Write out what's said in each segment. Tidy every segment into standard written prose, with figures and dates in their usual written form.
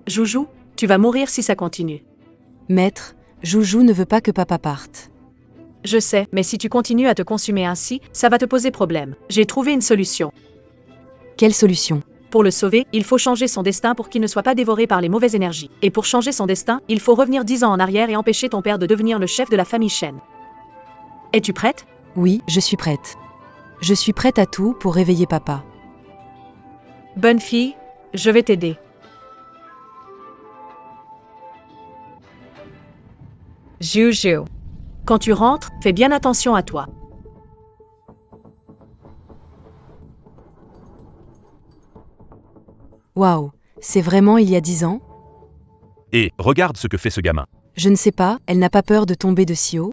Joujou, tu vas mourir si ça continue. Maître, Joujou ne veut pas que papa parte. Je sais, mais si tu continues à te consumer ainsi, ça va te poser problème. J'ai trouvé une solution. Quelle solution? Pour le sauver, il faut changer son destin pour qu'il ne soit pas dévoré par les mauvaises énergies. Et pour changer son destin, il faut revenir 10 ans en arrière et empêcher ton père de devenir le chef de la famille Shen. Es-tu prête? Oui, je suis prête. Je suis prête à tout pour réveiller papa. Bonne fille, je vais t'aider. Joujou. Quand tu rentres, fais bien attention à toi. Waouh, c'est vraiment il y a 10 ans? Et regarde ce que fait ce gamin. Je ne sais pas, elle n'a pas peur de tomber de si haut?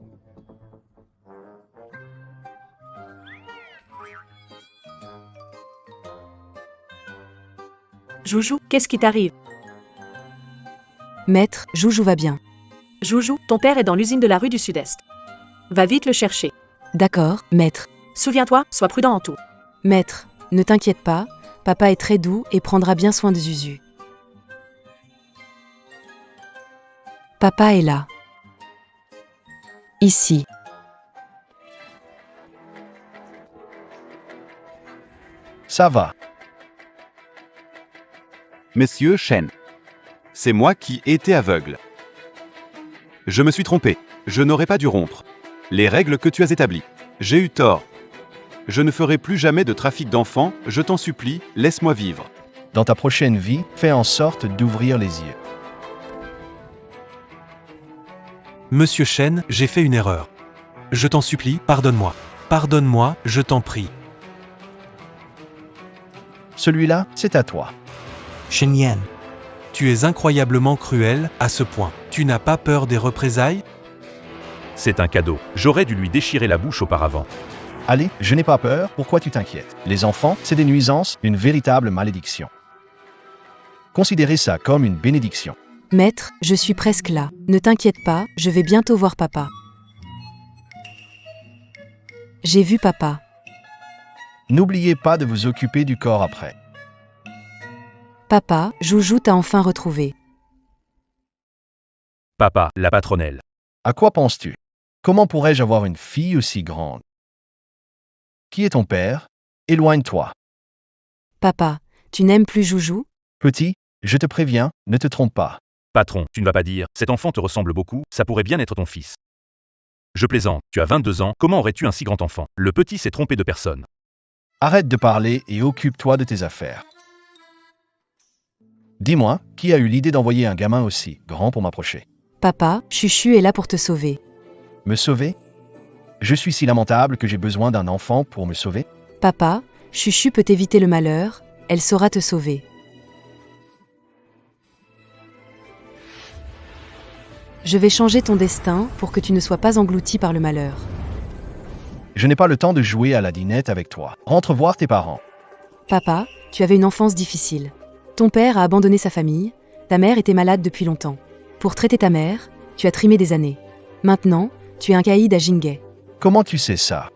Joujou, qu'est-ce qui t'arrive? Maître, Joujou va bien. Joujou, ton père est dans l'usine de la rue du Sud-Est. Va vite le chercher. D'accord, maître. Souviens-toi, sois prudent en tout. Maître, ne t'inquiète pas, papa est très doux et prendra bien soin de Zuzu. Papa est là. Ici. Ça va. Monsieur Shen. C'est moi qui étais aveugle. Je me suis trompé. Je n'aurais pas dû rompre les règles que tu as établies. J'ai eu tort. Je ne ferai plus jamais de trafic d'enfants, je t'en supplie, laisse-moi vivre. Dans ta prochaine vie, fais en sorte d'ouvrir les yeux. Monsieur Shen, j'ai fait une erreur. Je t'en supplie, pardonne-moi. Pardonne-moi, je t'en prie. Celui-là, c'est à toi. Shen Yan. Tu es incroyablement cruel, à ce point. Tu n'as pas peur des représailles? C'est un cadeau. J'aurais dû lui déchirer la bouche auparavant. Allez, je n'ai pas peur, pourquoi tu t'inquiètes? Les enfants, c'est des nuisances, une véritable malédiction. Considérez ça comme une bénédiction. Maître, je suis presque là. Ne t'inquiète pas, je vais bientôt voir papa. J'ai vu papa. N'oubliez pas de vous occuper du corps après. Papa, Joujou t'a enfin retrouvé. Papa, la patronnelle. À quoi penses-tu? Comment pourrais-je avoir une fille aussi grande? Qui est ton père? Éloigne-toi. Papa, tu n'aimes plus Joujou? Petit, je te préviens, ne te trompe pas. Patron, tu ne vas pas dire, cet enfant te ressemble beaucoup, ça pourrait bien être ton fils. Je plaisante, tu as 22 ans, comment aurais-tu un si grand enfant? Le petit s'est trompé de personne. Arrête de parler et occupe-toi de tes affaires. Dis-moi, qui a eu l'idée d'envoyer un gamin aussi grand pour m'approcher? Papa, Chuchu est là pour te sauver. Me sauver? Je suis si lamentable que j'ai besoin d'un enfant pour me sauver? Papa, Chuchu peut éviter le malheur, elle saura te sauver. Je vais changer ton destin pour que tu ne sois pas englouti par le malheur. Je n'ai pas le temps de jouer à la dinette avec toi. Rentre voir tes parents. Papa, tu avais une enfance difficile. Ton père a abandonné sa famille, ta mère était malade depuis longtemps. Pour traiter ta mère, tu as trimé des années. Maintenant, tu es un caïd à Jingay. Comment tu sais ça?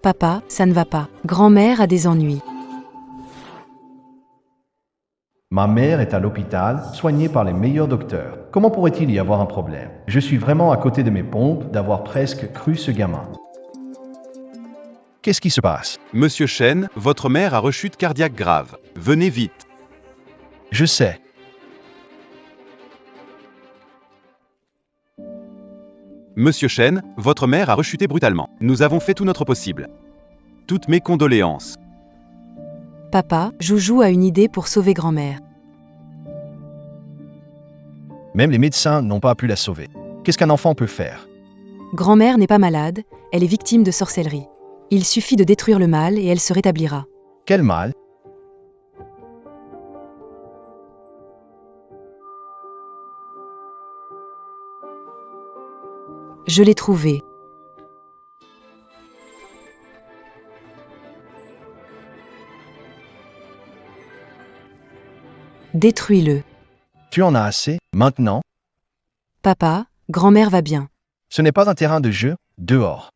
Papa, ça ne va pas. Grand-mère a des ennuis. Ma mère est à l'hôpital, soignée par les meilleurs docteurs. Comment pourrait-il y avoir un problème? Je suis vraiment à côté de mes pompes d'avoir presque cru ce gamin. Qu'est-ce qui se passe? Monsieur Shen, votre mère a rechute cardiaque grave. Venez vite. Je sais. Monsieur Shen, votre mère a rechuté brutalement. Nous avons fait tout notre possible. Toutes mes condoléances. Papa, Joujou a une idée pour sauver grand-mère. Même les médecins n'ont pas pu la sauver. Qu'est-ce qu'un enfant peut faire? Grand-mère n'est pas malade, elle est victime de sorcellerie. Il suffit de détruire le mal et elle se rétablira. Quel mal? Je l'ai trouvé. Détruis-le. Tu en as assez, maintenant? Papa, grand-mère va bien. Ce n'est pas un terrain de jeu, dehors.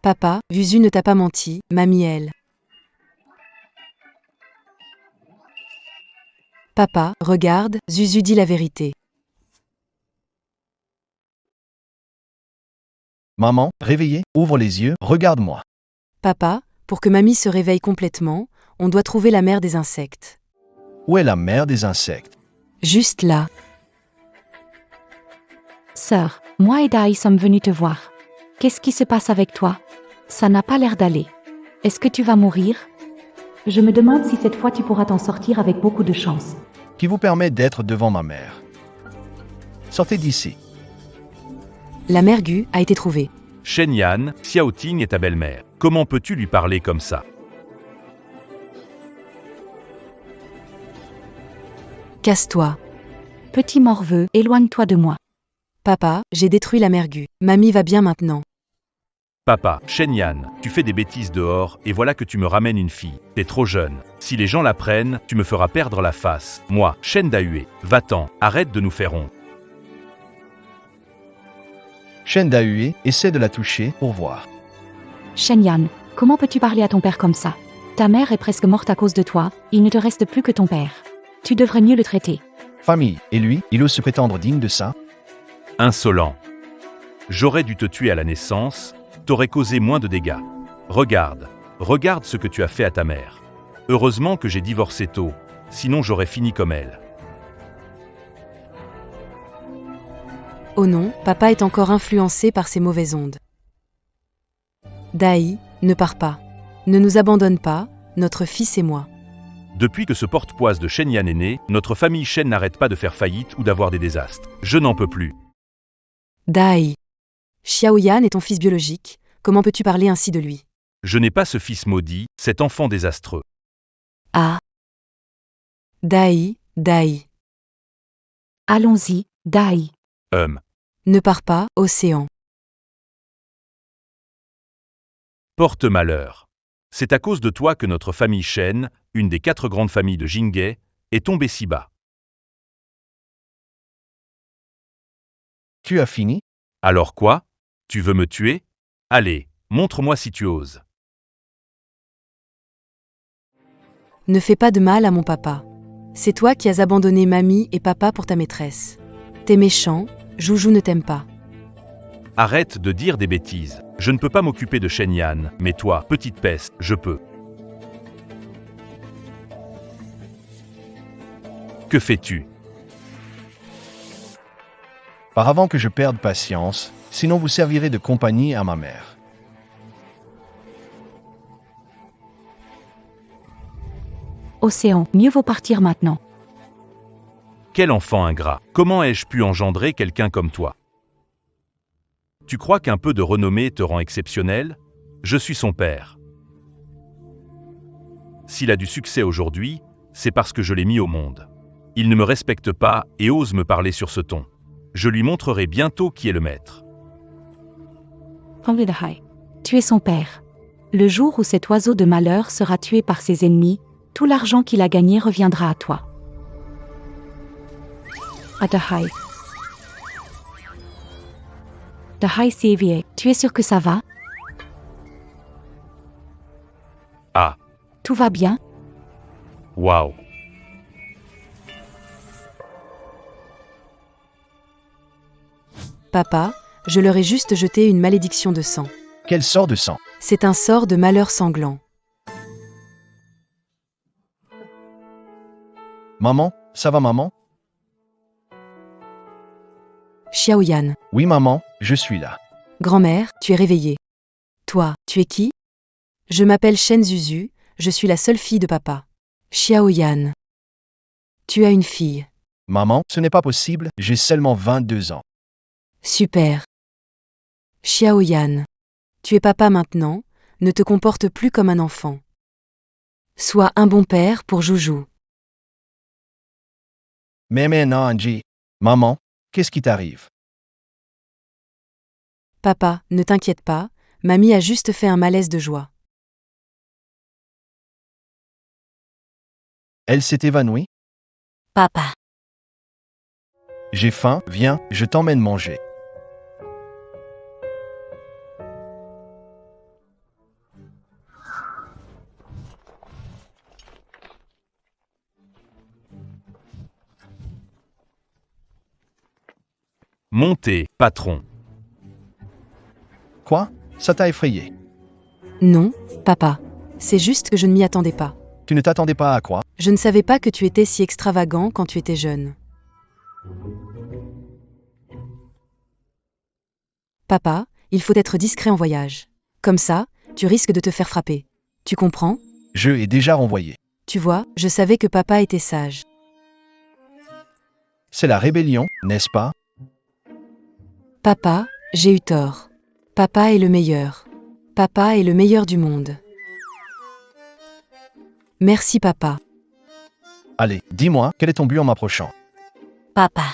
Papa, Vuzu ne t'a pas menti, mamie elle. Papa, regarde, Zuzu dit la vérité. Maman, réveillée, ouvre les yeux, regarde-moi. Papa, pour que mamie se réveille complètement, on doit trouver la mère des insectes. Où est la mère des insectes? Juste là. Sœur, moi et Dai sommes venus te voir. Qu'est-ce qui se passe avec toi? Ça n'a pas l'air d'aller. Est-ce que tu vas mourir? Je me demande si cette fois tu pourras t'en sortir avec beaucoup de chance. Qui vous permet d'être devant ma mère? Sortez d'ici. La mère Gu a été trouvée. Shen Yan, Xiao Ting est ta belle-mère. Comment peux-tu lui parler comme ça? Casse-toi. Petit morveux, éloigne-toi de moi. Papa, j'ai détruit la mère Gu. Mamie va bien maintenant. Papa, Shen Yan, tu fais des bêtises dehors et voilà que tu me ramènes une fille. T'es trop jeune. Si les gens la prennent, tu me feras perdre la face. Moi, Shen Dahue, va-t'en, arrête de nous faire honte. Shen Dahue essaie de la toucher pour voir. Shen Yan, comment peux-tu parler à ton père comme ça? Ta mère est presque morte à cause de toi, il ne te reste plus que ton père. Tu devrais mieux le traiter. Famille, et lui, il ose se prétendre digne de ça? Insolent. J'aurais dû te tuer à la naissance, t'aurais causé moins de dégâts. Regarde ce que tu as fait à ta mère. Heureusement que j'ai divorcé tôt, sinon j'aurais fini comme elle. Oh non, papa est encore influencé par ces mauvaises ondes. Dai, ne pars pas. Ne nous abandonne pas, notre fils et moi. Depuis que ce porte-poise de Shen Yan est né, notre famille Shen n'arrête pas de faire faillite ou d'avoir des désastres. Je n'en peux plus. Dai. Xiaoyan est ton fils biologique, comment peux-tu parler ainsi de lui? Je n'ai pas ce fils maudit, cet enfant désastreux. Ah. Dai. Allons-y, Dai. Ne pars pas, océan. Porte malheur. C'est à cause de toi que notre famille Shen, une des 4 grandes familles de Jinghe, est tombée si bas. Tu as fini? Alors quoi? Tu veux me tuer? Allez, montre-moi si tu oses. Ne fais pas de mal à mon papa. C'est toi qui as abandonné mamie et papa pour ta maîtresse. T'es méchant, Joujou ne t'aime pas. Arrête de dire des bêtises. Je ne peux pas m'occuper de Shen Yan, mais toi, petite peste, je peux. Que fais-tu? Par avant que je perde patience, sinon vous servirez de compagnie à ma mère. Océan, mieux vaut partir maintenant. Quel enfant ingrat! Comment ai-je pu engendrer quelqu'un comme toi? Tu crois qu'un peu de renommée te rend exceptionnel? Je suis son père. S'il a du succès aujourd'hui, c'est parce que je l'ai mis au monde. Il ne me respecte pas et ose me parler sur ce ton. Je lui montrerai bientôt qui est le maître. Tu es son père. Le jour où cet oiseau de malheur sera tué par ses ennemis, tout l'argent qu'il a gagné reviendra à toi. Dahai. Dahai Xavier, tu es sûr que ça va? Ah, Tout va bien? waouh! Papa, je leur ai juste jeté une malédiction de sang. Quelle sorte de sang? C'est un sort de malheur sanglant. Maman, ça va maman? Xiaoyan. Oui maman, je suis là. Grand-mère, tu es réveillée. Toi, tu es qui? Je m'appelle Shen Zuzu, je suis la seule fille de papa. Xiaoyan. Tu as une fille. Maman, ce n'est pas possible, j'ai seulement 22 ans. Super. Xiaoyan. Tu es papa maintenant, ne te comporte plus comme un enfant. Sois un bon père pour Joujou. Mais non, Angie. Maman, qu'est-ce qui t'arrive? Papa, ne t'inquiète pas, mamie a juste fait un malaise de joie. Elle s'est évanouie? Papa. J'ai faim, viens, je t'emmène manger. Montez, patron. Quoi? Ça t'a effrayé? Non, papa. C'est juste que je ne m'y attendais pas. Tu ne t'attendais pas à quoi? Je ne savais pas que tu étais si extravagant quand tu étais jeune. Papa, il faut être discret en voyage. Comme ça, tu risques de te faire frapper. Tu comprends? Je ai déjà renvoyé. Tu vois, je savais que papa était sage. C'est la rébellion, n'est-ce pas? Papa, j'ai eu tort. Papa est le meilleur. Papa est le meilleur du monde. Merci papa. Allez, dis-moi, quel est ton but en m'approchant? Papa.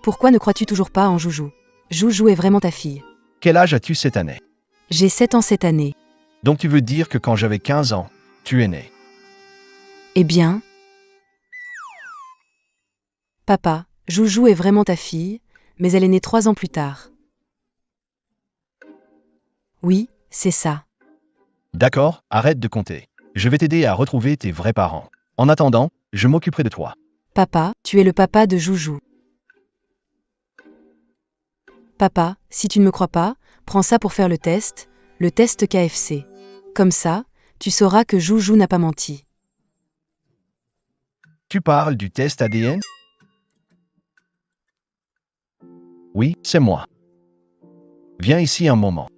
Pourquoi ne crois-tu toujours pas en Joujou? Joujou est vraiment ta fille. Quel âge as-tu cette année? J'ai 7 ans cette année. Donc tu veux dire que quand j'avais 15 ans, tu es né? Eh bien... Papa, Joujou est vraiment ta fille, mais elle est née 3 ans plus tard. Oui, c'est ça. D'accord, arrête de compter. Je vais t'aider à retrouver tes vrais parents. En attendant, je m'occuperai de toi. Papa, tu es le papa de Joujou. Papa, si tu ne me crois pas, prends ça pour faire le test KFC. Comme ça, tu sauras que Joujou n'a pas menti. Tu parles du test ADN? Oui, c'est moi. Viens ici un moment.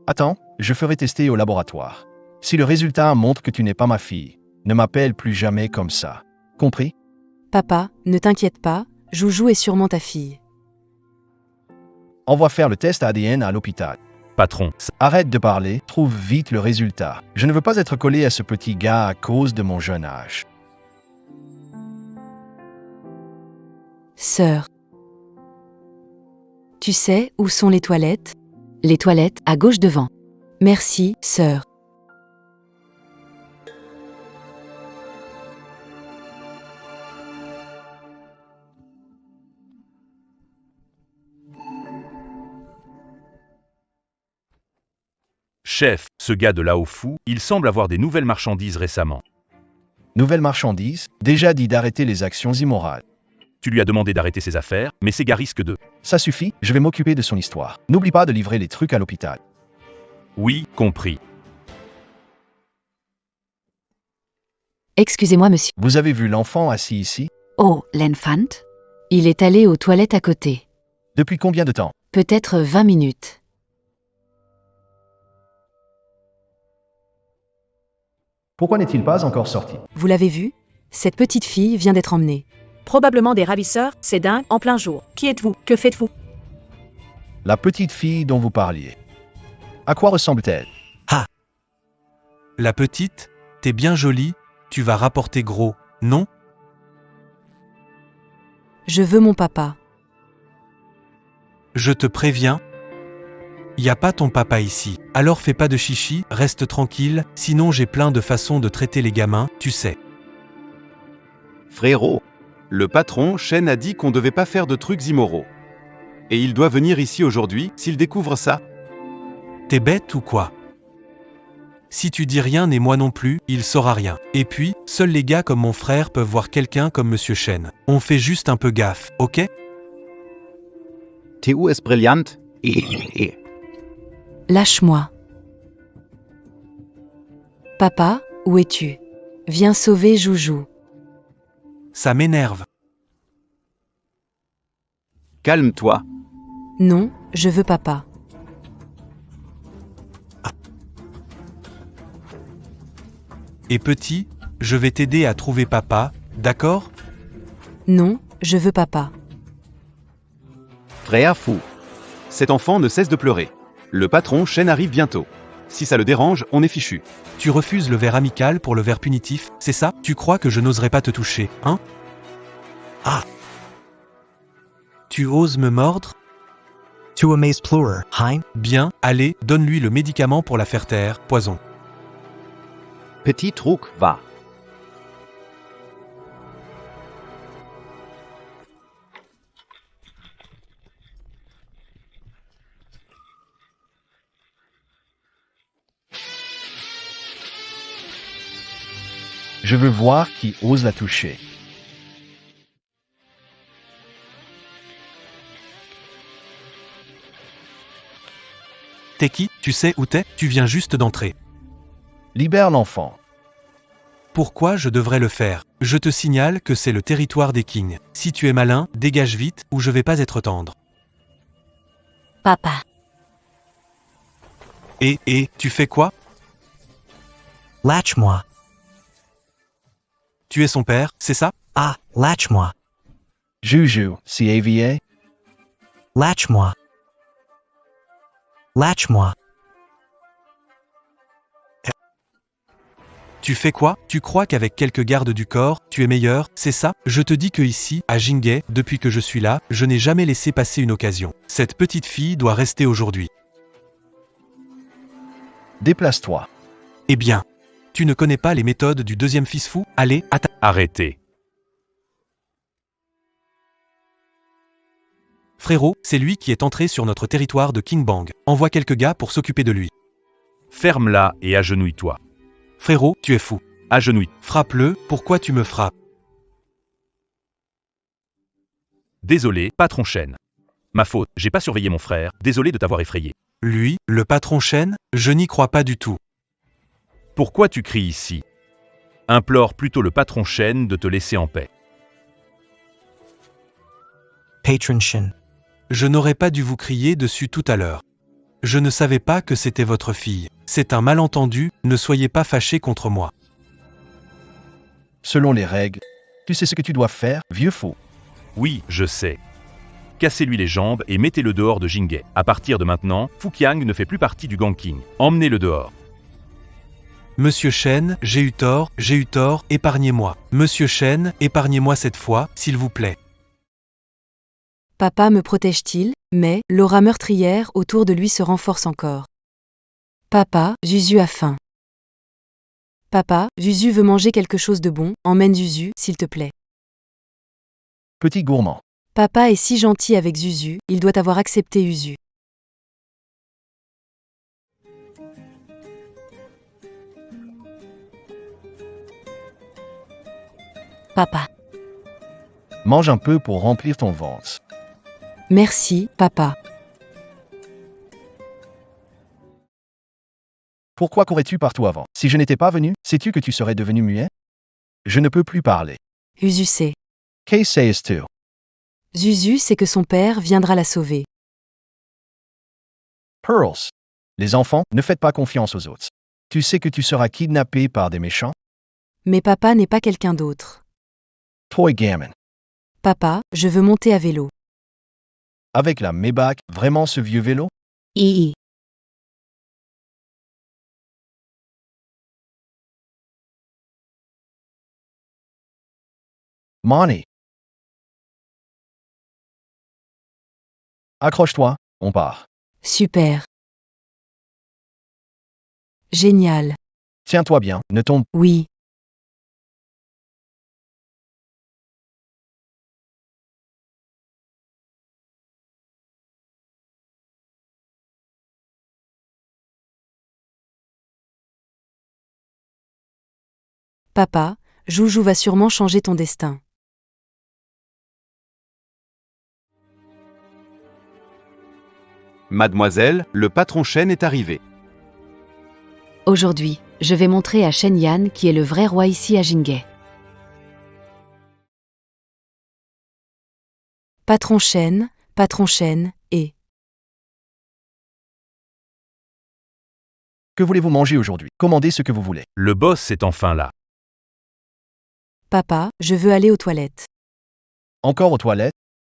Attends, je ferai tester au laboratoire. Si le résultat montre que tu n'es pas ma fille, ne m'appelle plus jamais comme ça. Compris? Papa, ne t'inquiète pas, Joujou est sûrement ta fille. Envoie faire le test ADN à l'hôpital. Patron. Arrête de parler, trouve vite le résultat. Je ne veux pas être collé à ce petit gars à cause de mon jeune âge. Sœur. Tu sais où sont les toilettes? Les toilettes, à gauche devant. Merci, sœur. Chef, ce gars de Laofu, il semble avoir des nouvelles marchandises récemment. Nouvelle marchandise, déjà dit d'arrêter les actions immorales. Tu lui as demandé d'arrêter ses affaires, mais ces gars risquent de... Ça suffit, je vais m'occuper de son histoire. N'oublie pas de livrer les trucs à l'hôpital. Oui, compris. Excusez-moi, monsieur. Vous avez vu l'enfant assis ici? Oh, l'enfant? Il est allé aux toilettes à côté. Depuis combien de temps? Peut-être 20 minutes. Pourquoi n'est-il pas encore sorti? Vous l'avez vu? Cette petite fille vient d'être emmenée. Probablement des ravisseurs, c'est dingue, en plein jour. Qui êtes-vous? Que faites-vous? La petite fille dont vous parliez. À quoi ressemble-t-elle? La petite, t'es bien jolie, tu vas rapporter gros, non? Je veux mon papa. Je te préviens. Y a pas ton papa ici. Alors fais pas de chichi, reste tranquille, sinon j'ai plein de façons de traiter les gamins, tu sais. Frérot, le patron, Shen, a dit qu'on devait pas faire de trucs immoraux. Et il doit venir ici aujourd'hui, s'il découvre ça. T'es bête ou quoi? Si tu dis rien et moi non plus, il saura rien. Et puis, seuls les gars comme mon frère peuvent voir quelqu'un comme Monsieur Shen. On fait juste un peu gaffe, ok? TU est brillant. Lâche-moi. Papa, où es-tu? Viens sauver Joujou. Ça m'énerve. Calme-toi. Non, je veux papa. Et petit, je vais t'aider à trouver papa, d'accord? Non, je veux papa. Frère fou. Cet enfant ne cesse de pleurer. Le patron, Shen, arrive bientôt. Si ça le dérange, on est fichu. Tu refuses le verre amical pour le verre punitif, c'est ça? Tu crois que je n'oserais pas te toucher, hein? Ah! Tu oses me mordre? To amaze pleurer, hein? Bien, allez, donne-lui le médicament pour la faire taire, poison. Petit truc, va. Je veux voir qui ose la toucher. T'es qui? Tu sais où t'es? Tu viens juste d'entrer. Libère l'enfant. Pourquoi je devrais le faire? Je te signale que c'est le territoire des kings. Si tu es malin, dégage vite, ou je vais pas être tendre. Papa. Et, tu fais quoi? Lâche-moi. Tu es son père, c'est ça? Ah, lâche-moi. Juju, CAVA. Lâche-moi. Lâche-moi. Tu fais quoi? Tu crois qu'avec quelques gardes du corps, tu es meilleur, c'est ça? Je te dis que ici, à Jingay, depuis que je suis là, je n'ai jamais laissé passer une occasion. Cette petite fille doit rester aujourd'hui. Déplace-toi. Eh bien, tu ne connais pas les méthodes du deuxième fils fou? Allez, Arrêtez. Frérot, c'est lui qui est entré sur notre territoire de King Bang. Envoie quelques gars pour s'occuper de lui. Ferme-la et agenouille-toi. Frérot, tu es fou. Agenouille. Frappe-le, pourquoi tu me frappes? Désolé, patron Shen. Ma faute, j'ai pas surveillé mon frère, désolé de t'avoir effrayé. Lui, le patron Shen? Je n'y crois pas du tout. Pourquoi tu cries ici? Implore plutôt le patron Shen de te laisser en paix. Patron Shin. Je n'aurais pas dû vous crier dessus tout à l'heure. Je ne savais pas que c'était votre fille. C'est un malentendu, ne soyez pas fâchés contre moi. Selon les règles, tu sais ce que tu dois faire, vieux fou. Oui, je sais. Cassez-lui les jambes et mettez-le dehors de Jingay. À partir de maintenant, Fukiang ne fait plus partie du Gang King. Emmenez-le dehors. Monsieur Shen, j'ai eu tort, épargnez-moi. Monsieur Shen, épargnez-moi cette fois, s'il vous plaît. Papa me protège-t-il? Mais l'aura meurtrière autour de lui se renforce encore. Papa, Zuzu a faim. Papa, Zuzu veut manger quelque chose de bon, emmène Zuzu, s'il te plaît. Petit gourmand. Papa est si gentil avec Zuzu, il doit avoir accepté Uzu. Papa. Mange un peu pour remplir ton ventre. Merci, papa. Pourquoi courais-tu partout avant? Si je n'étais pas venu, sais-tu que tu serais devenu muet? Je ne peux plus parler. Uzu sait. Qu'est-ce sais-tu? Zuzu sait que son père viendra la sauver. Pearls. Les enfants, ne faites pas confiance aux autres. Tu sais que tu seras kidnappé par des méchants? Mais papa n'est pas quelqu'un d'autre. Toy gamin. Papa, je veux monter à vélo. Avec la Maybach, vraiment ce vieux vélo? II. Money. Accroche-toi, on part. Super. Génial. Tiens-toi bien, ne tombe. Oui. Papa, Joujou va sûrement changer ton destin. Mademoiselle, le patron Shen est arrivé. Aujourd'hui, je vais montrer à Shen Yan qui est le vrai roi ici à Jingay. Patron Shen, et... Que voulez-vous manger aujourd'hui? Commandez ce que vous voulez. Le boss est enfin là. Papa, je veux aller aux toilettes. Encore aux toilettes?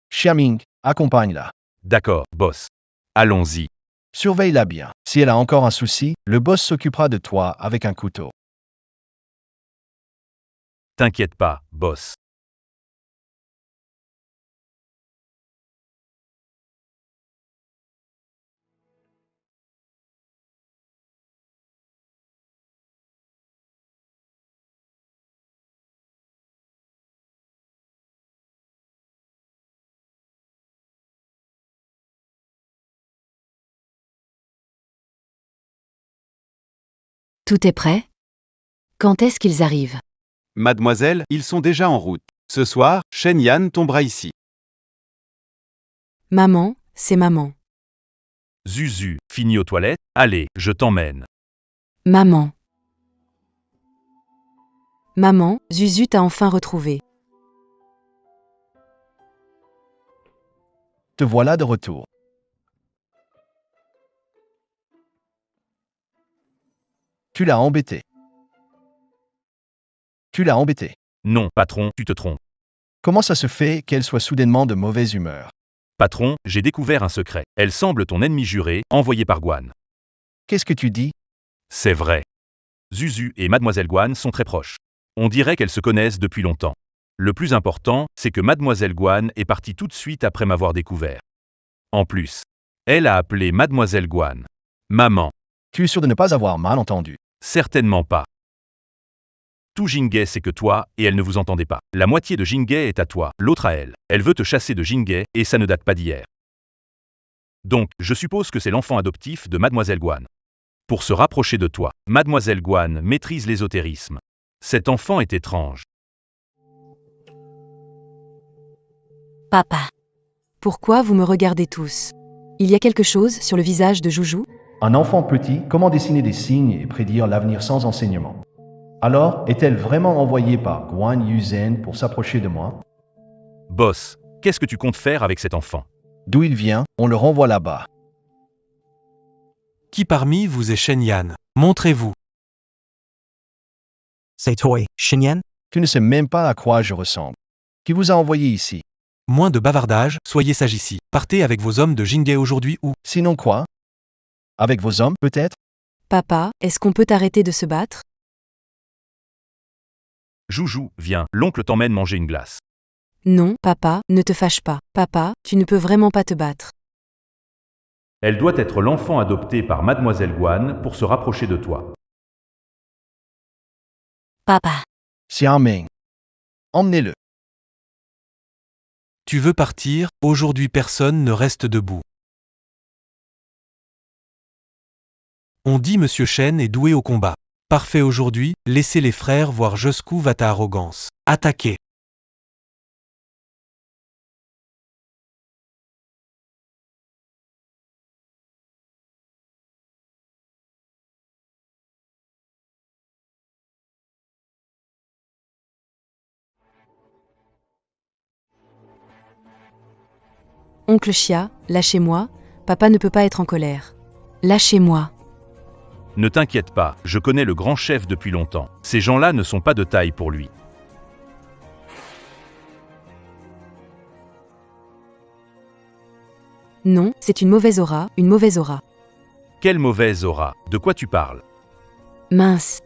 Xiaming, accompagne-la. D'accord, boss. Allons-y. Surveille-la bien. Si elle a encore un souci, le boss s'occupera de toi avec un couteau. T'inquiète pas, boss. Tout est prêt? Quand est-ce qu'ils arrivent? Mademoiselle, ils sont déjà en route. Ce soir, Shen Yan tombera ici. Maman, c'est maman. Zuzu, fini aux toilettes, allez, je t'emmène. Maman. Maman, Zuzu t'a enfin retrouvé. Te voilà de retour. Tu l'as embêté. Tu l'as embêté. Non, patron, tu te trompes. Comment ça se fait qu'elle soit soudainement de mauvaise humeur? Patron, j'ai découvert un secret. Elle semble ton ennemi juré, envoyé par Guan. Qu'est-ce que tu dis? C'est vrai. Zuzu et Mademoiselle Guan sont très proches. On dirait qu'elles se connaissent depuis longtemps. Le plus important, c'est que Mademoiselle Guan est partie tout de suite après m'avoir découvert. En plus, elle a appelé Mademoiselle Guan maman. Tu es sûr de ne pas avoir mal entendu? Certainement pas. Tout Jingay c'est que toi, et elle ne vous entendez pas. La moitié de Jingay est à toi, l'autre à elle. Elle veut te chasser de Jingay, et ça ne date pas d'hier. Donc, je suppose que c'est l'enfant adoptif de Mademoiselle Guan. Pour se rapprocher de toi, Mademoiselle Guan maîtrise l'ésotérisme. Cet enfant est étrange. Papa. Pourquoi vous me regardez tous? Il y a quelque chose sur le visage de Joujou? Un enfant petit, comment dessiner des signes et prédire l'avenir sans enseignement? Alors, est-elle vraiment envoyée par Guan Yuzhen pour s'approcher de moi? Boss, qu'est-ce que tu comptes faire avec cet enfant? D'où il vient, on le renvoie là-bas. Qui parmi vous est Shen Yan? Montrez-vous. C'est toi, Shinyan? Tu ne sais même pas à quoi je ressemble. Qui vous a envoyé ici? Moins de bavardage, soyez sage ici. Partez avec vos hommes de Jingay aujourd'hui ou... Sinon quoi? Avec vos hommes, peut-être? Papa, est-ce qu'on peut arrêter de se battre? Joujou, viens, l'oncle t'emmène manger une glace. Non, papa, ne te fâche pas. Papa, tu ne peux vraiment pas te battre. Elle doit être l'enfant adopté par Mademoiselle Guan pour se rapprocher de toi. Papa. Xiaoming. Emmenez-le. Tu veux partir, aujourd'hui personne ne reste debout. On dit Monsieur Shen est doué au combat. Parfait aujourd'hui, laissez les frères voir jusqu'où va ta arrogance. Attaquez. Oncle Chia, lâchez-moi, papa ne peut pas être en colère. Lâchez-moi. Ne t'inquiète pas, je connais le grand chef depuis longtemps. Ces gens-là ne sont pas de taille pour lui. Non, c'est une mauvaise aura, une mauvaise aura. Quelle mauvaise aura, de quoi tu parles? Mince.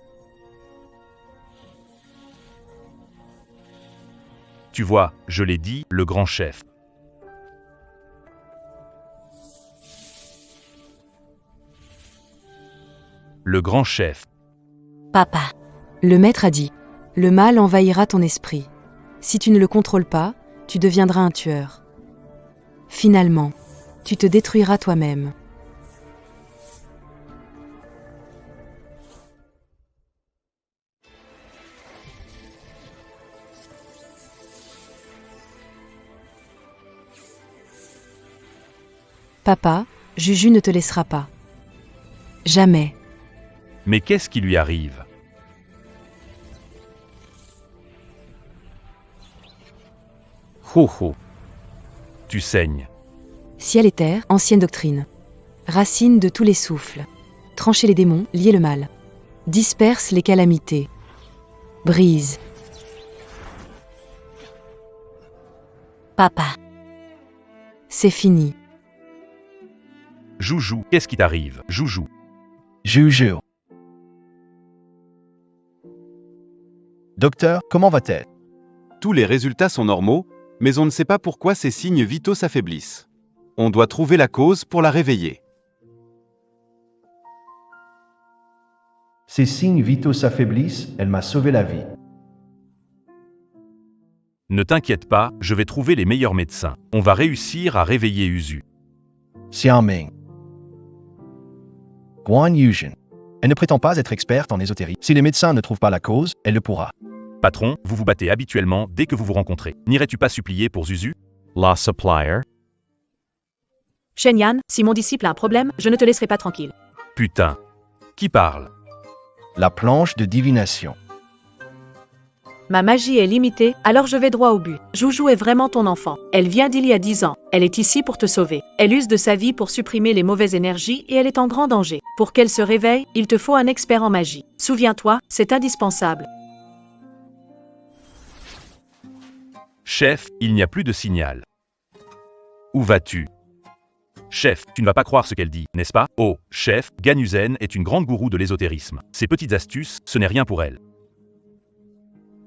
Tu vois, je l'ai dit, le grand chef. Le grand chef. Papa. Le maître a dit. Le mal envahira ton esprit. Si tu ne le contrôles pas, tu deviendras un tueur. Finalement, tu te détruiras toi-même. Papa, Juju ne te laissera pas. Jamais. Mais qu'est-ce qui lui arrive? Ho ho. Tu saignes. Ciel et terre, ancienne doctrine. Racine de tous les souffles. Trancher les démons, lier le mal. Disperse les calamités. Brise. Papa. C'est fini. Joujou, qu'est-ce qui t'arrive? Joujou. Juju. Docteur, comment va-t-elle? Tous les résultats sont normaux, mais on ne sait pas pourquoi ses signes vitaux s'affaiblissent. On doit trouver la cause pour la réveiller. Ses signes vitaux s'affaiblissent, elle m'a sauvé la vie. Ne t'inquiète pas, je vais trouver les meilleurs médecins. On va réussir à réveiller Uzu. Xiaoming. Guan Yuzhen. Elle ne prétend pas être experte en ésotérie. Si les médecins ne trouvent pas la cause, elle le pourra. Patron, vous vous battez habituellement dès que vous vous rencontrez. N'irais-tu pas supplier pour Zuzu? La supplier. Shen Yan, si mon disciple a un problème, je ne te laisserai pas tranquille. Putain. Qui parle? La planche de divination. Ma magie est limitée, alors je vais droit au but. Joujou est vraiment ton enfant. Elle vient d'il y a 10 ans. Elle est ici pour te sauver. Elle use de sa vie pour supprimer les mauvaises énergies et elle est en grand danger. Pour qu'elle se réveille, il te faut un expert en magie. Souviens-toi, c'est indispensable. Chef, il n'y a plus de signal. Où vas-tu? Chef, tu ne vas pas croire ce qu'elle dit, n'est-ce pas? Oh, chef, Ganuzen est une grande gourou de l'ésotérisme. Ces petites astuces, ce n'est rien pour elle.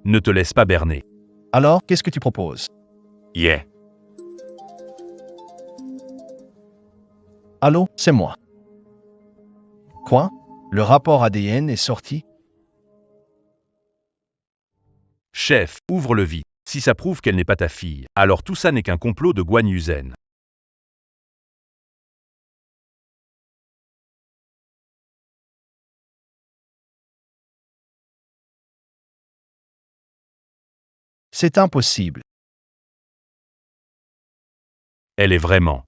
Ne te laisse pas berner. Alors, qu'est-ce que tu proposes? Yeah. Allô, c'est moi. Quoi? Le rapport ADN est sorti? Chef, ouvre-le vite. Si ça prouve qu'elle n'est pas ta fille, alors tout ça n'est qu'un complot de Guan Yuzen. C'est impossible. Elle est vraiment.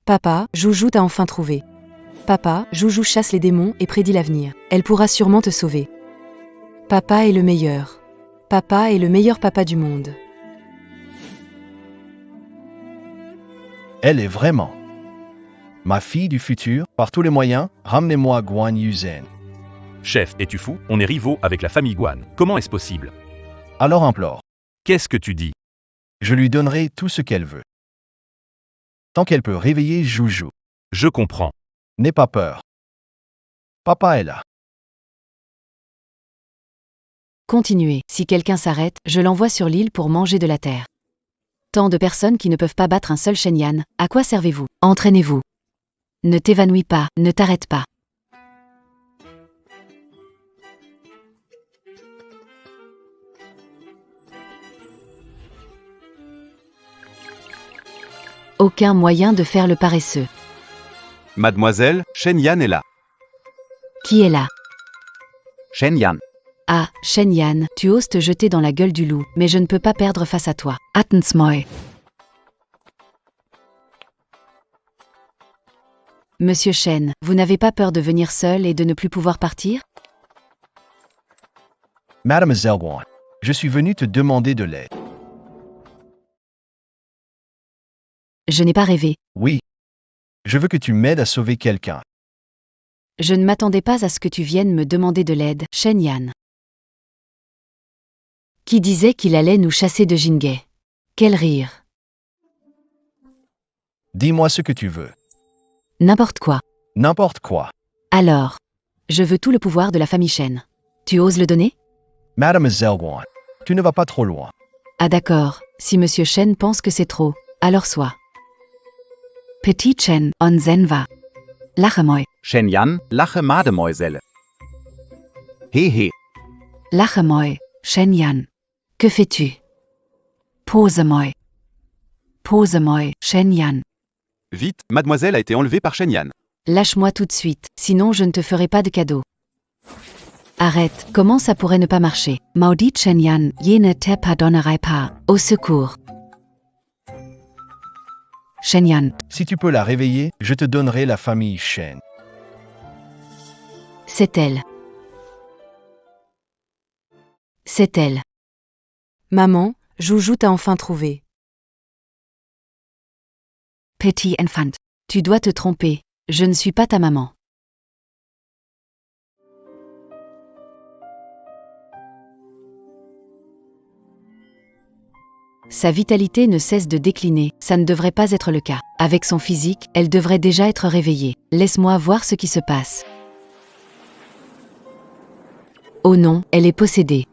Papa, Joujou t'a enfin trouvé. Papa, Joujou chasse les démons et prédit l'avenir. Elle pourra sûrement te sauver. Papa est le meilleur. Papa est le meilleur papa du monde. Elle est vraiment. Ma fille du futur, par tous les moyens, ramenez-moi Guan Yuzen. Chef, es-tu fou? On est rivaux avec la famille Guan. Comment est-ce possible? Alors implore. Qu'est-ce que tu dis? Je lui donnerai tout ce qu'elle veut. Tant qu'elle peut réveiller Joujou. Je comprends. N'aie pas peur. Papa est là. Continuez. Si quelqu'un s'arrête, je l'envoie sur l'île pour manger de la terre. Tant de personnes qui ne peuvent pas battre un seul Shen Yan, à quoi servez-vous? Entraînez-vous. Ne t'évanouis pas, ne t'arrête pas. Aucun moyen de faire le paresseux. Mademoiselle, Shen Yan est là. Qui est là? Shen Yan. Ah, Shen Yan, tu oses te jeter dans la gueule du loup, mais je ne peux pas perdre face à toi. Attensmoy. Monsieur Shen, vous n'avez pas peur de venir seul et de ne plus pouvoir partir? Mademoiselle Guan, je suis venu te demander de l'aide. Je n'ai pas rêvé. Oui. Je veux que tu m'aides à sauver quelqu'un. Je ne m'attendais pas à ce que tu viennes me demander de l'aide, Shen Yan. Qui disait qu'il allait nous chasser de Jinghe? Quel rire. Dis-moi ce que tu veux. N'importe quoi. N'importe quoi. Alors. Je veux tout le pouvoir de la famille Shen. Tu oses le donner? Mademoiselle Guan, tu ne vas pas trop loin. Ah d'accord, si Monsieur Shen pense que c'est trop, alors soit. Petit Shen, on Zenva. Lachemoy. Shen Yan, lache Mademoiselle. He he. Lachemoy, Shen Yan. Que fais-tu? Posemoy. Posemoy, Shen Yan. Vite, mademoiselle a été enlevée par Shen Yan. Lâche-moi tout de suite, sinon je ne te ferai pas de cadeau. Arrête, comment ça pourrait ne pas marcher? Maudit Shen Yan, jene te pardonnerai pas. Au secours. Shen Yan, Si tu peux la réveiller, je te donnerai la famille Shen. c'est elle. C'est elle. Maman, Joujou t'a enfin trouvé. Petit enfant. Tu dois te tromper. Je ne suis pas ta maman. Sa vitalité ne cesse de décliner, ça ne devrait pas être le cas. Avec son physique, elle devrait déjà être réveillée. Laisse-moi voir ce qui se passe. Oh non, elle est possédée.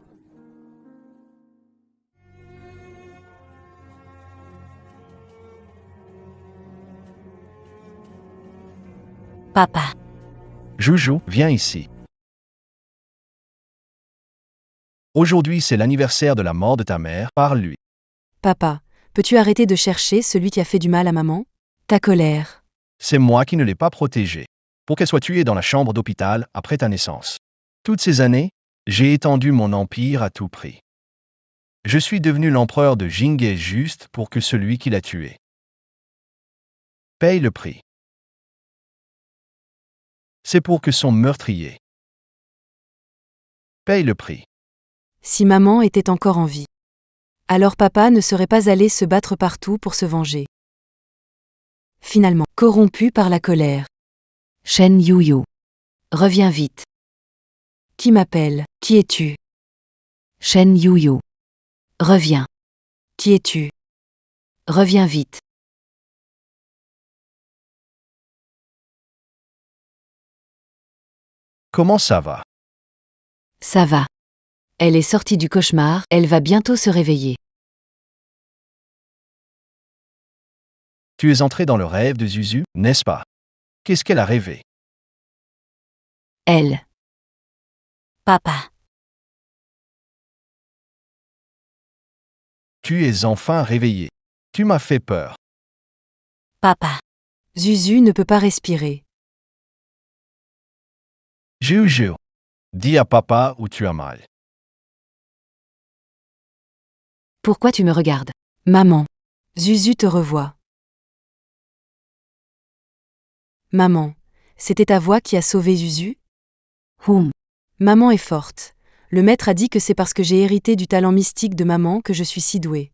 Papa. Joujou, viens ici. Aujourd'hui, c'est l'anniversaire de la mort de ta mère, parle-lui. Papa, peux-tu arrêter de chercher celui qui a fait du mal à maman? Ta colère. C'est moi qui ne l'ai pas protégée, pour qu'elle soit tuée dans la chambre d'hôpital après ta naissance. Toutes ces années, j'ai étendu mon empire à tout prix. Je suis devenu l'empereur de Jinghe juste pour que celui qui l'a tué Paye le prix. C'est pour que son meurtrier. Paye le prix. Si maman était encore en vie. Alors papa ne serait pas allé se battre partout pour se venger. Finalement, corrompu par la colère. Shen Yuyu. Reviens vite. Qui m'appelle? Qui es-tu? Shen Yuyu. Reviens. Qui es-tu? Reviens vite. Comment ça va? Ça va. Elle est sortie du cauchemar, elle va bientôt se réveiller. Tu es entré dans le rêve de Zuzu, n'est-ce pas? Qu'est-ce qu'elle a rêvé? Elle. Papa. Tu es enfin réveillé. Tu m'as fait peur. Papa. Zuzu ne peut pas respirer. Juju. Dis à papa où tu as mal. Pourquoi tu me regardes? Maman. Zuzu te revoit. Maman. C'était ta voix qui a sauvé Zuzu? Maman est forte. Le maître a dit que c'est parce que j'ai hérité du talent mystique de maman que je suis si douée.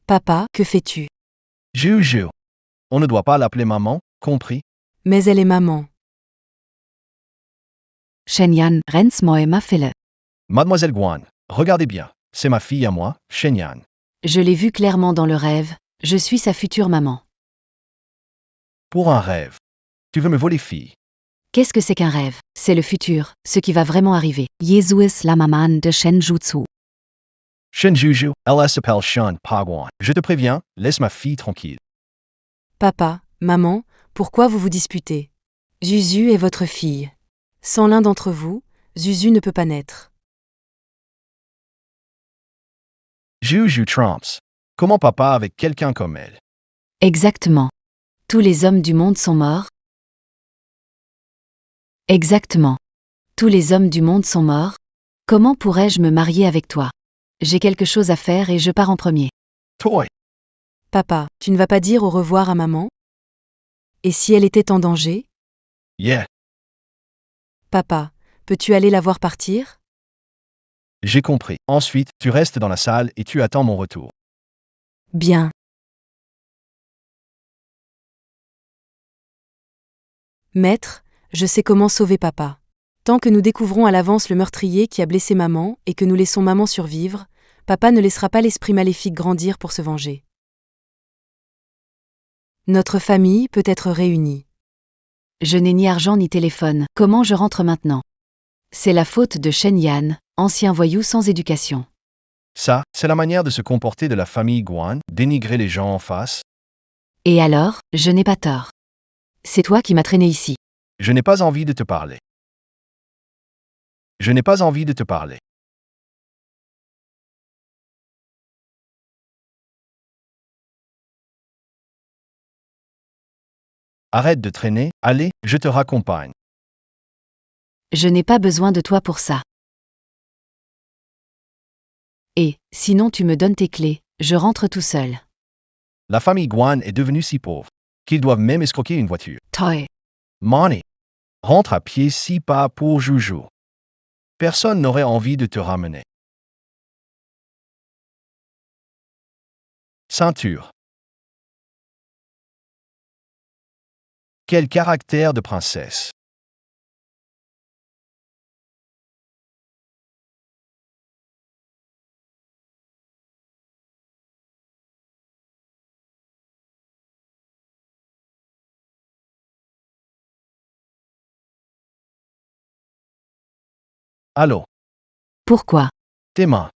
Papa, que fais-tu? Juju. On ne doit pas l'appeler maman, compris? Mais elle est maman. Shenyan, Rens Moema Fille. Mademoiselle Guan, regardez bien. C'est ma fille à moi, Shenyan. Je l'ai vue clairement dans le rêve, je suis sa future maman. Pour un rêve. Tu veux me voler fille? Qu'est-ce que c'est qu'un rêve? C'est le futur, ce qui va vraiment arriver. Yesuis la maman de Shenjutsu. Shenjuju, elle s'appelle Shen Pagwan. Je te préviens, laisse ma fille tranquille. Papa, maman, pourquoi vous vous disputez? Zuzu est votre fille. Sans l'un d'entre vous, Zuzu ne peut pas naître. Juju trumps. Comment papa avec quelqu'un comme elle? Exactement. Tous les hommes du monde sont morts? Exactement. Tous les hommes du monde sont morts? Comment pourrais-je me marier avec toi? J'ai quelque chose à faire et je pars en premier. Toi. Papa, tu ne vas pas dire au revoir à maman? Et si elle était en danger? Yeah. Papa, peux-tu aller la voir partir? J'ai compris. Ensuite, tu restes dans la salle et tu attends mon retour. Bien. Maître, je sais comment sauver papa. Tant que nous découvrons à l'avance le meurtrier qui a blessé maman et que nous laissons maman survivre, papa ne laissera pas l'esprit maléfique grandir pour se venger. Notre famille peut être réunie. Je n'ai ni argent ni téléphone, comment je rentre maintenant? C'est la faute de Shen Yan, ancien voyou sans éducation. Ça, c'est la manière de se comporter de la famille Guan, dénigrer les gens en face. Et alors, je n'ai pas tort. C'est toi qui m'as traîné ici. Je n'ai pas envie de te parler. Je n'ai pas envie de te parler. Arrête de traîner, allez, je te raccompagne. Je n'ai pas besoin de toi pour ça. Et, sinon tu me donnes tes clés, je rentre tout seul. La famille Guan est devenue si pauvre qu'ils doivent même escroquer une voiture. Toi. Money. Rentre à pied si pas pour Juju. Personne n'aurait envie de te ramener. Ceinture. Quel caractère de princesse. Allô, Pourquoi? tes mains.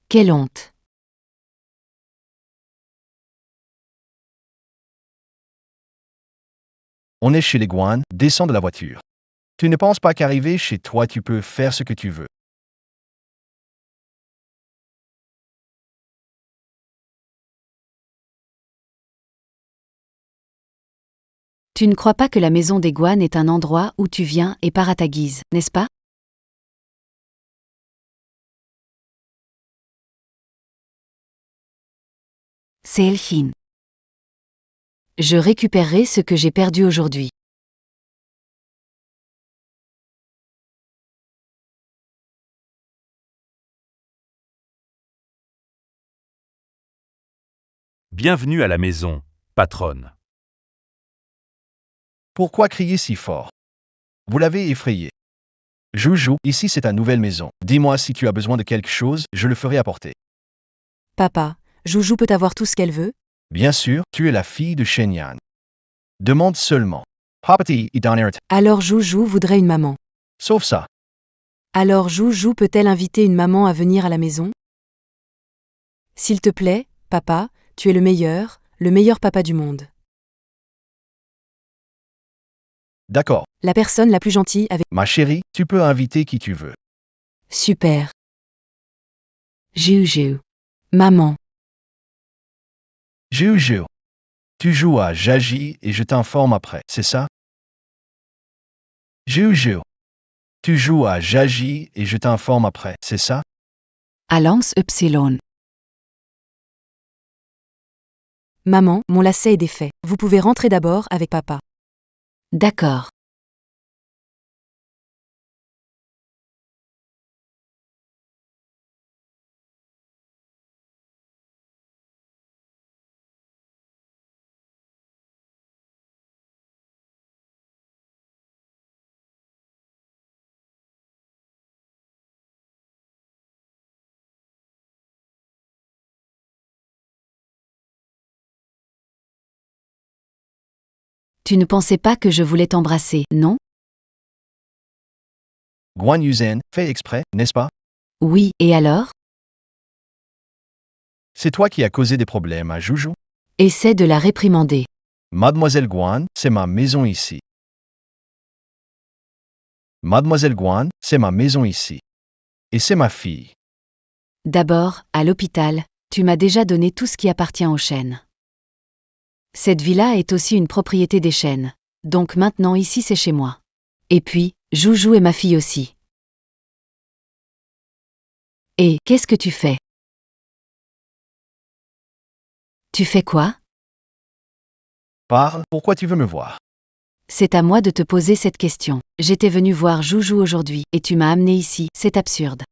Quelle honte. On est chez les Guan, descends de la voiture. Tu ne penses pas qu'arrivé chez toi tu peux faire ce que tu veux. Tu ne crois pas que la maison des Guan est un endroit où tu viens et pars à ta guise, n'est-ce pas? C'est Elchine. Je récupérerai ce que j'ai perdu aujourd'hui. Bienvenue à la maison, patronne. Pourquoi crier si fort? Vous l'avez effrayé. Joujou, ici c'est ta nouvelle maison. Dis-moi si tu as besoin de quelque chose, je le ferai apporter. Papa, Joujou peut avoir tout ce qu'elle veut? Bien sûr, tu es la fille de Shenyan. Demande seulement. Papati et Donert. Alors Joujou voudrait une maman. Sauf ça. Alors Joujou peut-elle inviter une maman à venir à la maison? S'il te plaît, papa, tu es le meilleur papa du monde. D'accord. La personne la plus gentille avec... Ma chérie, tu peux inviter qui tu veux. Super. Joujou. Maman. Joujou. Tu joues à Jaji et je t'informe après, c'est ça? Joujou. Tu joues à Jaji et je t'informe après, c'est ça? Alance Epsilon. Maman, mon lacet est défait. Vous pouvez rentrer d'abord avec papa. D'accord. Tu ne pensais pas que je voulais t'embrasser, non? Guan Yuzhen, fait exprès, n'est-ce pas? Oui, et alors? C'est toi qui as causé des problèmes à Joujou? Essaie de la réprimander. Mademoiselle Guan, c'est ma maison ici. Mademoiselle Guan, c'est ma maison ici. Et c'est ma fille. D'abord, à l'hôpital, tu m'as déjà donné tout ce qui appartient aux chênes. Cette villa est aussi une propriété des chênes. Donc maintenant ici c'est chez moi. Et puis, Joujou est ma fille aussi. Et qu'est-ce que tu fais? Tu fais quoi? Parle, pourquoi tu veux me voir? C'est à moi de te poser cette question. J'étais venue voir Joujou aujourd'hui, et tu m'as amené ici, c'est absurde.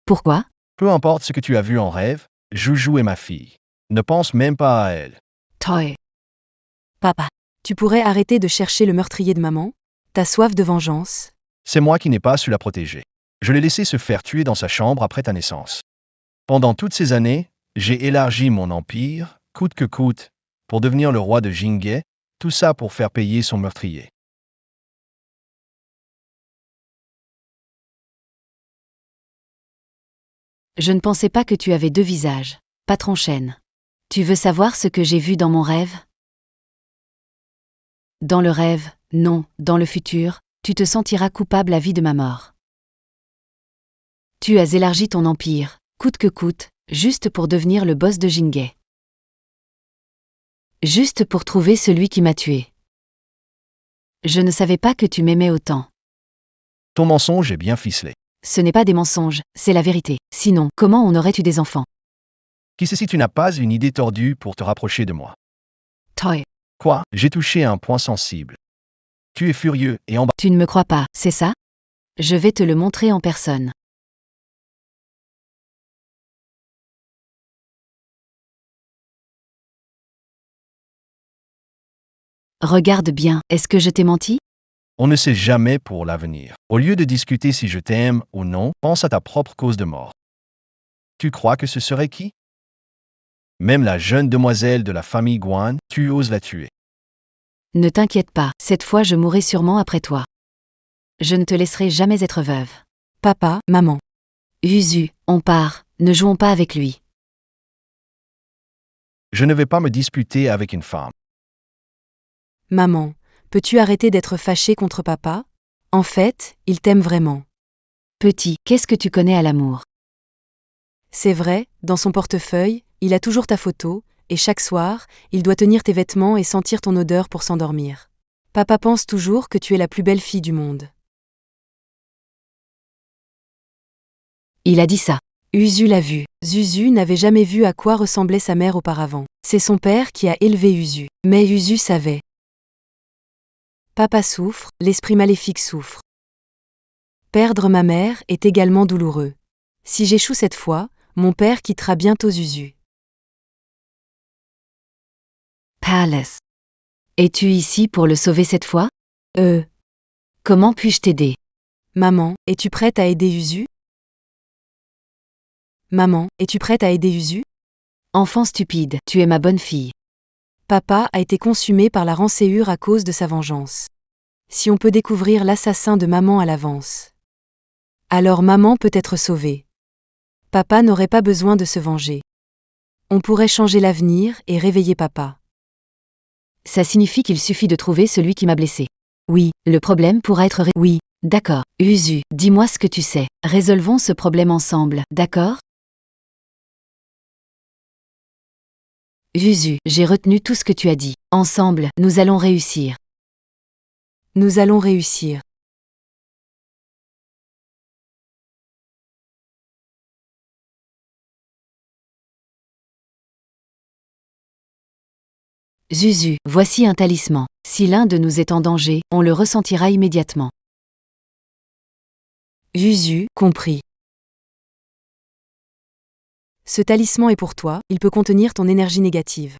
Pourquoi? Peu importe ce que tu as vu en rêve, Joujou est ma fille. Ne pense même pas à elle. Toi. Papa, tu pourrais arrêter de chercher le meurtrier de maman? T'as soif de vengeance? C'est moi qui n'ai pas su la protéger. Je l'ai laissé se faire tuer dans sa chambre après ta naissance. Pendant toutes ces années, j'ai élargi mon empire, coûte que coûte, pour devenir le roi de Jinghe, tout ça pour faire payer son meurtrier. Je ne pensais pas que tu avais deux visages. Patron chêne. Tu veux savoir ce que j'ai vu dans mon rêve? Dans le rêve, non, dans le futur, tu te sentiras coupable à vie de ma mort. Tu as élargi ton empire, coûte que coûte, juste pour devenir le boss de Jinghe. Juste pour trouver celui qui m'a tué. Je ne savais pas que tu m'aimais autant. Ton mensonge est bien ficelé. Ce n'est pas des mensonges, c'est la vérité. Sinon, comment on aurait eu des enfants? Qui sait si tu n'as pas une idée tordue pour te rapprocher de moi? Toi. Quoi? J'ai touché un point sensible. Tu es furieux et embarrassé. Tu ne me crois pas, c'est ça? Je vais te le montrer en personne. Regarde bien, est-ce que je t'ai menti? On ne sait jamais pour l'avenir. Au lieu de discuter si je t'aime ou non, pense à ta propre cause de mort. Tu crois que ce serait qui? Même la jeune demoiselle de la famille Guan, tu oses la tuer. Ne t'inquiète pas, cette fois je mourrai sûrement après toi. Je ne te laisserai jamais être veuve. Papa, maman. Usu, on part, ne jouons pas avec lui. Je ne vais pas me disputer avec une femme. Maman, peux-tu arrêter d'être fâchée contre papa? En fait, il t'aime vraiment. Petit, qu'est-ce que tu connais à l'amour? C'est vrai, dans son portefeuille, il a toujours ta photo, et chaque soir, il doit tenir tes vêtements et sentir ton odeur pour s'endormir. Papa pense toujours que tu es la plus belle fille du monde. Il a dit ça. Usu l'a vu. Zuzu n'avait jamais vu à quoi ressemblait sa mère auparavant. C'est son père qui a élevé Usu. Mais Usu savait. Papa souffre, l'esprit maléfique souffre. Perdre ma mère est également douloureux. Si j'échoue cette fois, mon père quittera bientôt Zuzu. Palace. Es-tu ici pour le sauver cette fois? Comment puis-je t'aider? Maman, es-tu prête à aider Usu? Maman, es-tu prête à aider Usu? Enfant stupide, tu es ma bonne fille. Papa a été consumé par la rancéure à cause de sa vengeance. Si on peut découvrir l'assassin de maman à l'avance, alors maman peut être sauvée. Papa n'aurait pas besoin de se venger. On pourrait changer l'avenir et réveiller papa. Ça signifie qu'il suffit de trouver celui qui m'a blessé. Oui, le problème pourra être Oui, d'accord. Usu, dis-moi ce que tu sais. Résolvons ce problème ensemble, d'accord? Usu, j'ai retenu tout ce que tu as dit. Ensemble, nous allons réussir. Nous allons réussir. Zuzu, voici un talisman. Si l'un de nous est en danger, on le ressentira immédiatement. Zuzu, compris. Ce talisman est pour toi, il peut contenir ton énergie négative.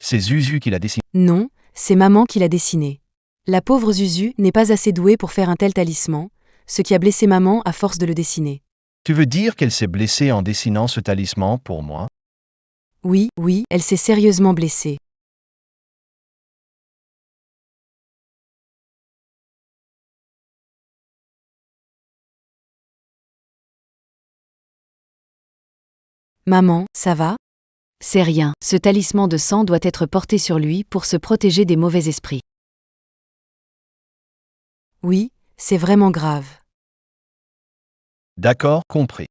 C'est Zuzu qui l'a dessiné. Non, c'est maman qui l'a dessiné. La pauvre Zuzu n'est pas assez douée pour faire un tel talisman, ce qui a blessé maman à force de le dessiner. Tu veux dire qu'elle s'est blessée en dessinant ce talisman pour moi? Oui, elle s'est sérieusement blessée. Maman, ça va? C'est rien, ce talisman de sang doit être porté sur lui pour se protéger des mauvais esprits. Oui, c'est vraiment grave. D'accord, compris.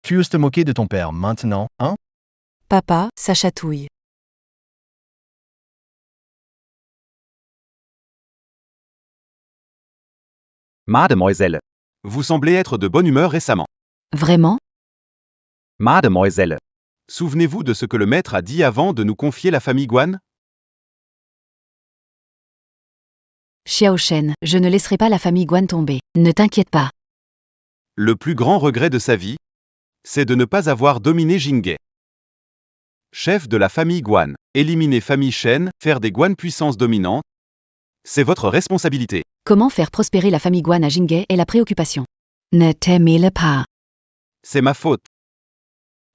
Tu oses te moquer de ton père maintenant, hein? Papa, ça chatouille. Mademoiselle. Vous semblez être de bonne humeur récemment. Vraiment? Mademoiselle. Souvenez-vous de ce que le maître a dit avant de nous confier la famille Guan? Xiao Shen, je ne laisserai pas la famille Guan tomber. Ne t'inquiète pas. Le plus grand regret de sa vie, c'est de ne pas avoir dominé Jinghe. Chef de la famille Guan, éliminer famille Shen, faire des Guan puissance dominante, c'est votre responsabilité. Comment faire prospérer la famille Guan à Jinghe est la préoccupation. Ne t'aimez pas. C'est ma faute.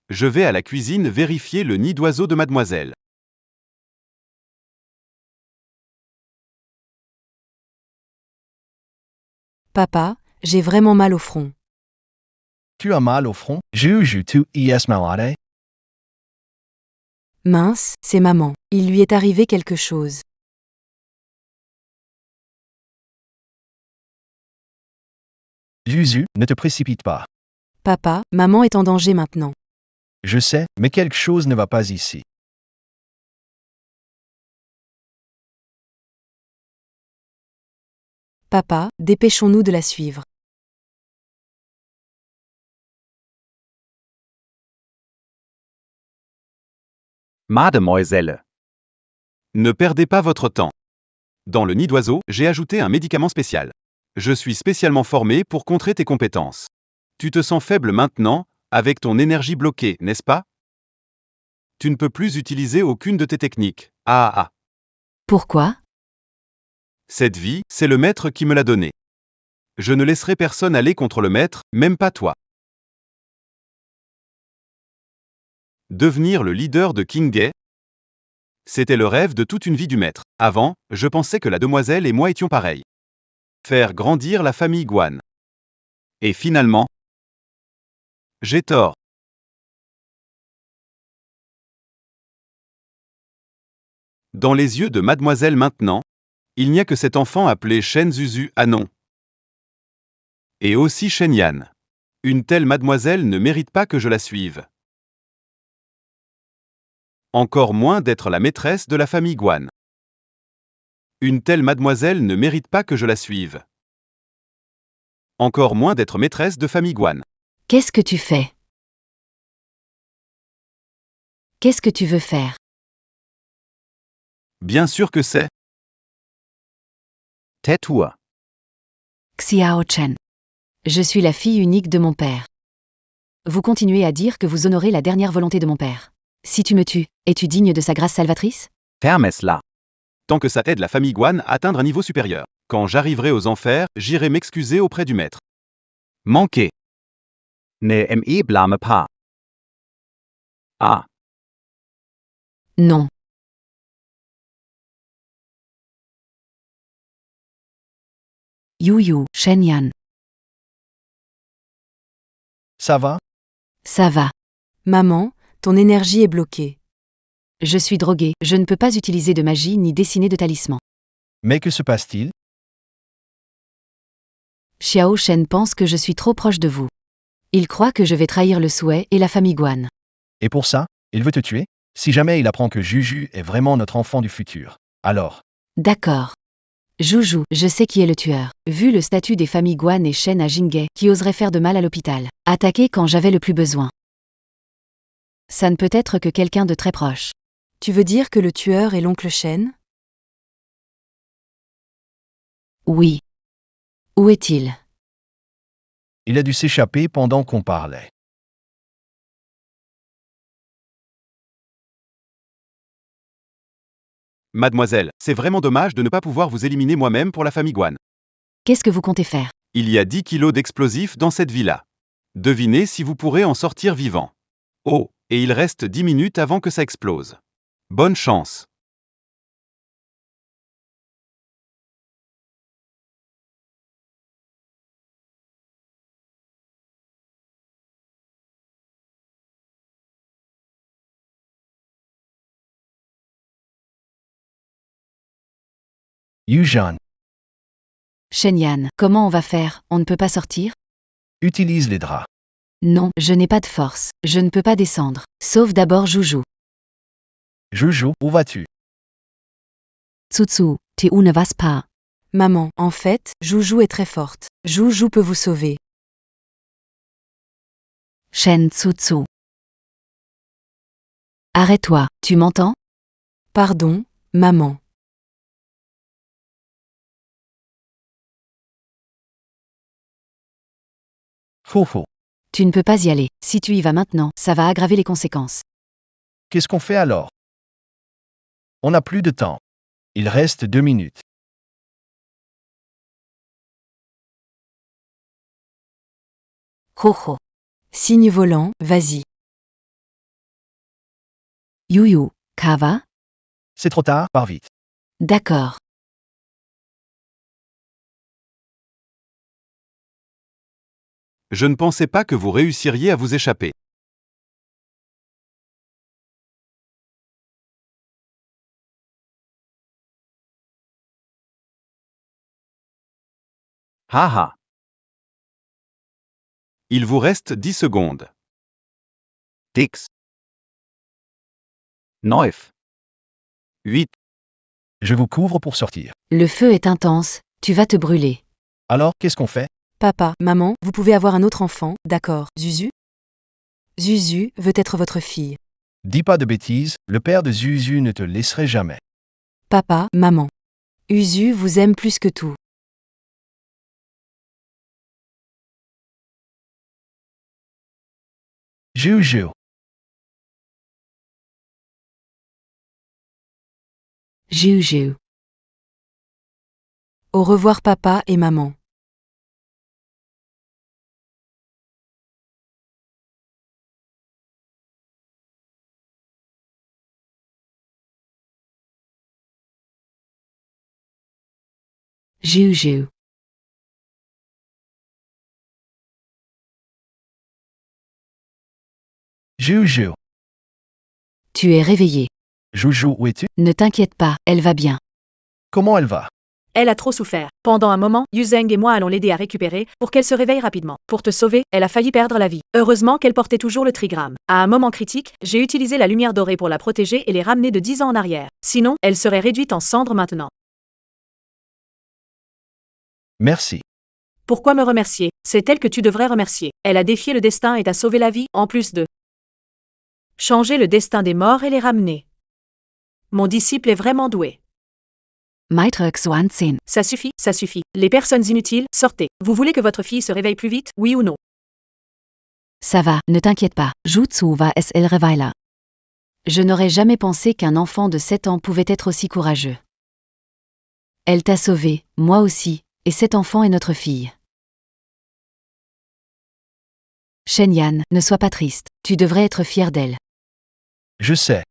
Je vais à la cuisine vérifier le nid d'oiseau de mademoiselle. Papa, j'ai vraiment mal au front. Tu as mal au front? Juju tu es malade? Mince, c'est maman. Il lui est arrivé quelque chose. Zuzu, ne te précipite pas. Papa, maman est en danger maintenant. Je sais, mais quelque chose ne va pas ici. Papa, dépêchons-nous de la suivre. Mademoiselle. Ne perdez pas votre temps. Dans le nid d'oiseau, j'ai ajouté un médicament spécial. Je suis spécialement formé pour contrer tes compétences. Tu te sens faible maintenant, avec ton énergie bloquée, n'est-ce pas? Tu ne peux plus utiliser aucune de tes techniques. Ah. Pourquoi? Cette vie, c'est le maître qui me l'a donnée. Je ne laisserai personne aller contre le maître, même pas toi. Devenir le leader de Jinghe, c'était le rêve de toute une vie du maître. Avant, je pensais que la demoiselle et moi étions pareils. Faire grandir la famille Guan. Et finalement, j'ai tort. Dans les yeux de mademoiselle maintenant, il n'y a que cet enfant appelé Shen Zuzu Anon. Et aussi Shen Yan. Une telle mademoiselle ne mérite pas que je la suive. Encore moins d'être la maîtresse de la famille Guan. Une telle mademoiselle ne mérite pas que je la suive. Encore moins d'être maîtresse de famille Guan. Qu'est-ce que tu fais? Qu'est-ce que tu veux faire? Bien sûr que c'est. Tais-toi. Xiao Chen. Je suis la fille unique de mon père. Vous continuez à dire que vous honorez la dernière volonté de mon père. Si tu me tues, es-tu digne de sa grâce salvatrice? Ferme-la. Tant que ça aide la famille Guan à atteindre un niveau supérieur. Quand j'arriverai aux enfers, j'irai m'excuser auprès du maître. Manqué. Ne me blâme pas. Ah. Non. Yu, Shenyan. Ça va? Ça va. Maman, ton énergie est bloquée. Je suis droguée, je ne peux pas utiliser de magie ni dessiner de talisman. Mais que se passe-t-il? Xiao Shen pense que je suis trop proche de vous. Il croit que je vais trahir le souhait et la famille Guan. Et pour ça, il veut te tuer? Si jamais il apprend que Juju est vraiment notre enfant du futur, alors, D'accord. Joujou, je sais qui est le tueur. Vu le statut des familles Guan et Shen à Jinghe, qui oserait faire de mal à l'hôpital. Attaquer quand j'avais le plus besoin. Ça ne peut être que quelqu'un de très proche. Tu veux dire que le tueur est l'oncle Shen? Oui. Où est-il? il a dû s'échapper pendant qu'on parlait. Mademoiselle, c'est vraiment dommage de ne pas pouvoir vous éliminer moi-même pour la famille Guan. Qu'est-ce que vous comptez faire? Il y a 10 kilos d'explosifs dans cette villa. Devinez si vous pourrez en sortir vivant. Oh, et il reste 10 minutes avant que ça explose. Bonne chance. Yujan, Shenyan, comment on va faire? On ne peut pas sortir? utilise les draps. Non, je n'ai pas de force. Je ne peux pas descendre. Sauf d'abord Joujou. Joujou, où vas-tu? Tsutsu, tu ne vas pas. Maman, en fait, Joujou est très forte. Joujou peut vous sauver. Shen Tsutsu. Arrête-toi, tu m'entends? Pardon, maman. Faux. Tu ne peux pas y aller. Si tu y vas maintenant, ça va aggraver les conséquences. Qu'est-ce qu'on fait alors? On n'a plus de temps. Il reste 2 minutes. Ho. Signe volant, vas-y. Yuyu, Kava? C'est trop tard, pars vite. D'accord. Je ne pensais pas que vous réussiriez à vous échapper. Haha. Il vous reste 10 secondes. Tix. 9. 8. Je vous couvre pour sortir. Le feu est intense, tu vas te brûler. Alors, qu'est-ce qu'on fait? Papa, maman, vous pouvez avoir un autre enfant, d'accord, Zuzu? Zuzu veut être votre fille. Dis pas de bêtises, le père de Zuzu ne te laisserait jamais. Papa, maman. Uzu vous aime plus que tout. Juju. Juju. Au revoir papa et maman. Juju. Juju. Tu es réveillé. Joujou, où es-tu? Ne t'inquiète pas, elle va bien. Comment elle va? Elle a trop souffert. Pendant un moment, Yuzeng et moi allons l'aider à récupérer pour qu'elle se réveille rapidement. Pour te sauver, elle a failli perdre la vie. Heureusement qu'elle portait toujours le trigramme. À un moment critique, j'ai utilisé la lumière dorée pour la protéger et les ramener de 10 ans en arrière. Sinon, elle serait réduite en cendres maintenant. Merci. Pourquoi me remercier? C'est elle que tu devrais remercier. Elle a défié le destin et t'a sauvé la vie, en plus de changer le destin des morts et les ramener. Mon disciple est vraiment doué. Maître Xuanzin. Ça suffit, ça suffit. Les personnes inutiles, sortez. Vous voulez que votre fille se réveille plus vite, oui ou non? Ça va, ne t'inquiète pas. Jutsu va es el reveila. Je n'aurais jamais pensé qu'un enfant de 7 ans pouvait être aussi courageux. Elle t'a sauvé, moi aussi, et cet enfant est notre fille. Shenyan, ne sois pas triste, tu devrais être fier d'elle. Je sais,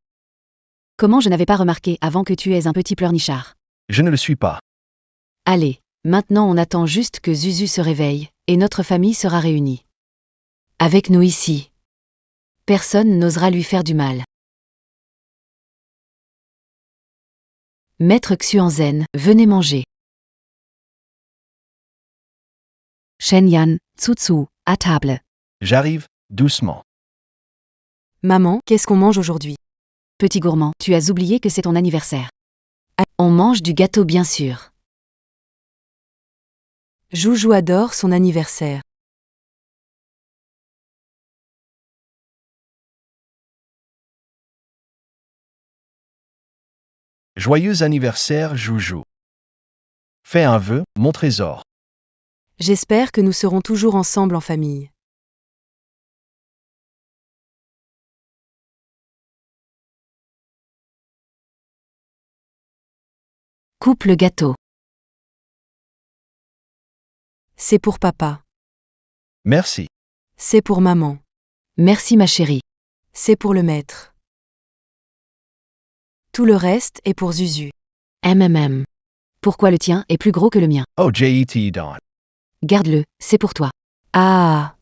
Comment je n'avais pas remarqué avant que tu aies un petit pleurnichard. je ne le suis pas. Allez, maintenant on attend juste que Zuzu se réveille, et notre famille sera réunie. Avec nous ici. Personne n'osera lui faire du mal. Maître Xuanzhen, venez manger. Shenyan, Tsutsu, à table. J'arrive, doucement. Maman, qu'est-ce qu'on mange aujourd'hui? Petit gourmand, tu as oublié que c'est ton anniversaire. On mange du gâteau bien sûr. Joujou adore son anniversaire. Joyeux anniversaire, Joujou. Fais un vœu, mon trésor. J'espère que nous serons toujours ensemble en famille. Coupe le gâteau. C'est pour papa. Merci. C'est pour maman. Merci ma chérie. C'est pour le maître. Tout le reste est pour Zuzu. MMM. Pourquoi le tien est plus gros que le mien? Oh, Jet Don. Garde-le, c'est pour toi. Ah.